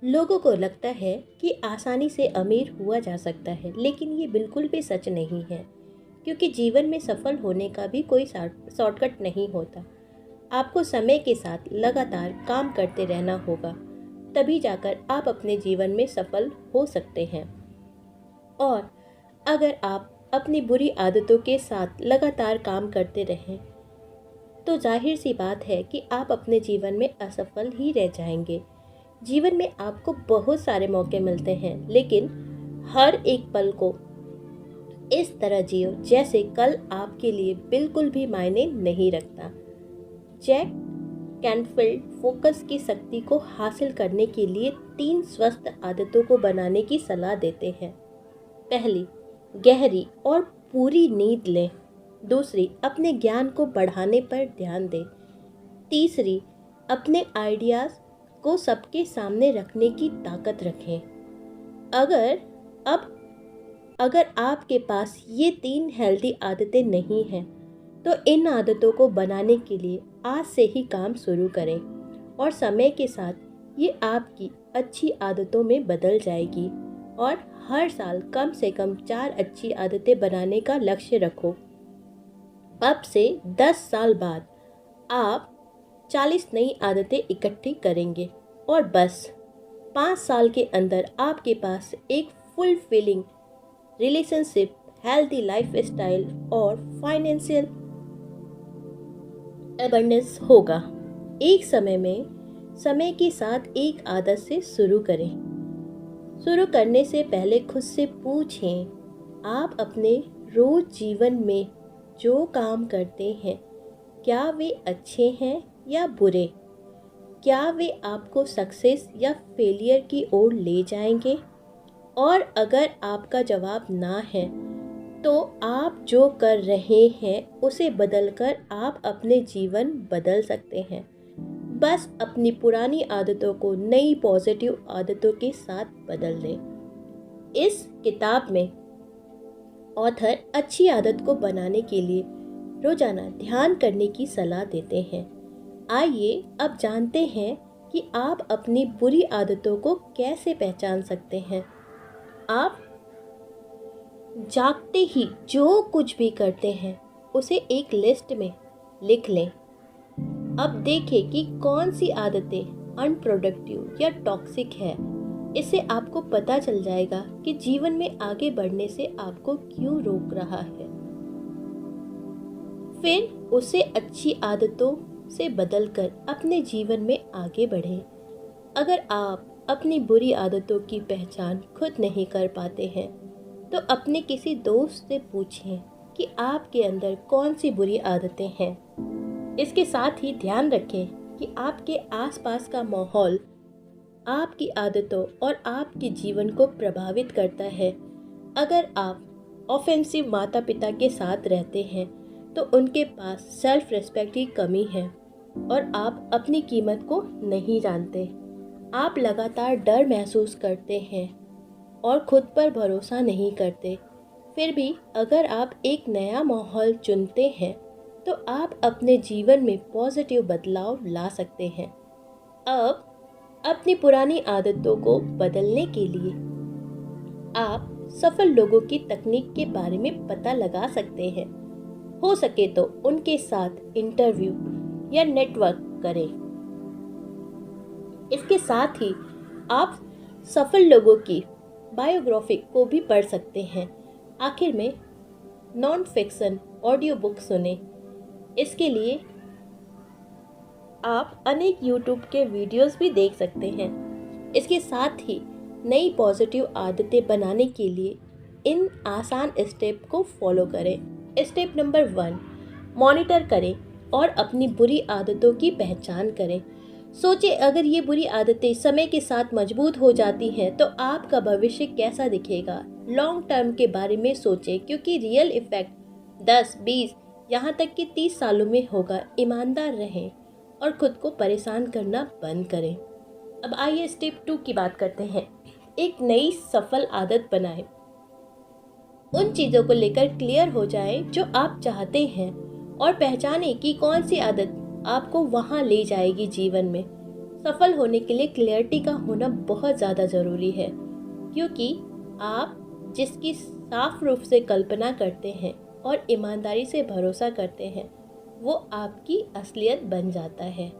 लोगों को लगता है कि आसानी से अमीर हुआ जा सकता है, लेकिन ये बिल्कुल भी सच नहीं है, क्योंकि जीवन में सफल होने का भी कोई शॉर्टकट नहीं होता। आपको समय के साथ लगातार काम करते रहना होगा, तभी जाकर आप अपने जीवन में सफल हो सकते हैं। और अगर आप अपनी बुरी आदतों के साथ लगातार काम करते रहें, तो जाहिर सी बात है कि आप अपने जीवन में असफल ही रह जाएंगे। जीवन में आपको बहुत सारे मौके मिलते हैं, लेकिन हर एक पल को इस तरह जियो जैसे कल आपके लिए बिल्कुल भी मायने नहीं रखता। जैक कैनफील्ड फोकस की शक्ति को हासिल करने के लिए 3 स्वस्थ आदतों को बनाने की सलाह देते हैं। पहली, गहरी और पूरी नींद लें। दूसरी, अपने ज्ञान को बढ़ाने पर ध्यान दें। तीसरी, अपने आइडियाज़ को सबके सामने रखने की ताकत रखें। अगर अब अगर आपके पास ये 3 हेल्दी आदतें नहीं हैं, तो इन आदतों को बनाने के लिए आज से ही काम शुरू करें और समय के साथ ये आपकी अच्छी आदतों में बदल जाएगी। और हर साल कम से कम 4 अच्छी आदतें बनाने का लक्ष्य रखो। अब से 10 साल बाद आप 40 नई आदतें इकट्ठी करेंगे और बस 5 साल के अंदर आपके पास एक fulfilling relationship, healthy life style और फाइनेंशियल अबंडेंस होगा। एक समय के साथ एक आदत से शुरू करें। शुरू करने से पहले खुद से पूछें, आप अपने रोज जीवन में जो काम करते हैं, क्या वे अच्छे हैं या बुरे? क्या वे आपको सक्सेस या फेलियर की ओर ले जाएंगे? और अगर आपका जवाब ना है, तो आप जो कर रहे हैं उसे बदलकर आप अपने जीवन बदल सकते हैं। बस अपनी पुरानी आदतों को नई पॉजिटिव आदतों के साथ बदल दें। इस किताब में ऑथर अच्छी आदत को बनाने के लिए रोजाना ध्यान करने की सलाह देते हैं। आइए अब जानते हैं कि आप अपनी बुरी आदतों को कैसे पहचान सकते हैं। आप जागते ही जो कुछ भी करते हैं उसे एक लिस्ट में लिख लें। अब देखें कि कौन सी आदतें अनप्रोडक्टिव या टॉक्सिक है। इससे आपको पता चल जाएगा कि जीवन में आगे बढ़ने से आपको क्यों रोक रहा है। फिर उसे अच्छी आदतों से बदलकर अपने जीवन में आगे बढ़ें। अगर आप अपनी बुरी आदतों की पहचान खुद नहीं कर पाते हैं, तो अपने किसी दोस्त से पूछें कि आपके अंदर कौन सी बुरी आदतें हैं। इसके साथ ही ध्यान रखें कि आपके आसपास का माहौल आपकी आदतों और आपके जीवन को प्रभावित करता है। अगर आप ऑफेंसिव माता पिता के साथ रहते हैं, तो उनके पास सेल्फ रिस्पेक्ट की कमी है और आप अपनी कीमत को नहीं जानते। आप लगातार डर महसूस करते हैं और खुद पर भरोसा नहीं करते। फिर भी अगर आप एक नया माहौल चुनते हैं, तो आप अपने जीवन में पॉजिटिव बदलाव ला सकते हैं। अब अपनी पुरानी आदतों को बदलने के लिए आप सफल लोगों की तकनीक के बारे में पता लगा सकते हैं। हो सके तो उनके साथ इंटरव्यू या नेटवर्क करें। इसके साथ ही आप सफल लोगों की बायोग्राफी को भी पढ़ सकते हैं। आखिर में नॉन फिक्शन ऑडियो बुक सुने। इसके लिए आप अनेक यूट्यूब के वीडियोस भी देख सकते हैं। इसके साथ ही नई पॉजिटिव आदतें बनाने के लिए इन आसान स्टेप को फॉलो करें। स्टेप नंबर 1, मॉनिटर करें और अपनी बुरी आदतों की पहचान करें। सोचें, अगर ये बुरी आदतें समय के साथ मजबूत हो जाती हैं, तो आपका भविष्य कैसा दिखेगा। लॉन्ग टर्म के बारे में सोचें, क्योंकि रियल इफेक्ट 10, 20 यहाँ तक कि 30 सालों में होगा। ईमानदार रहें और खुद को परेशान करना बंद करें। अब आइए स्टेप 2 की बात करते हैं। एक नई सफल आदत बनाएं। उन चीज़ों को लेकर क्लियर हो जाए जो आप चाहते हैं और पहचानें कि कौन सी आदत आपको वहाँ ले जाएगी जीवन में। सफल होने के लिए क्लियरिटी का होना बहुत ज़्यादा ज़रूरी है, क्योंकि आप जिसकी साफ रूप से कल्पना करते हैं और ईमानदारी से भरोसा करते हैं, वो आपकी असलियत बन जाता है।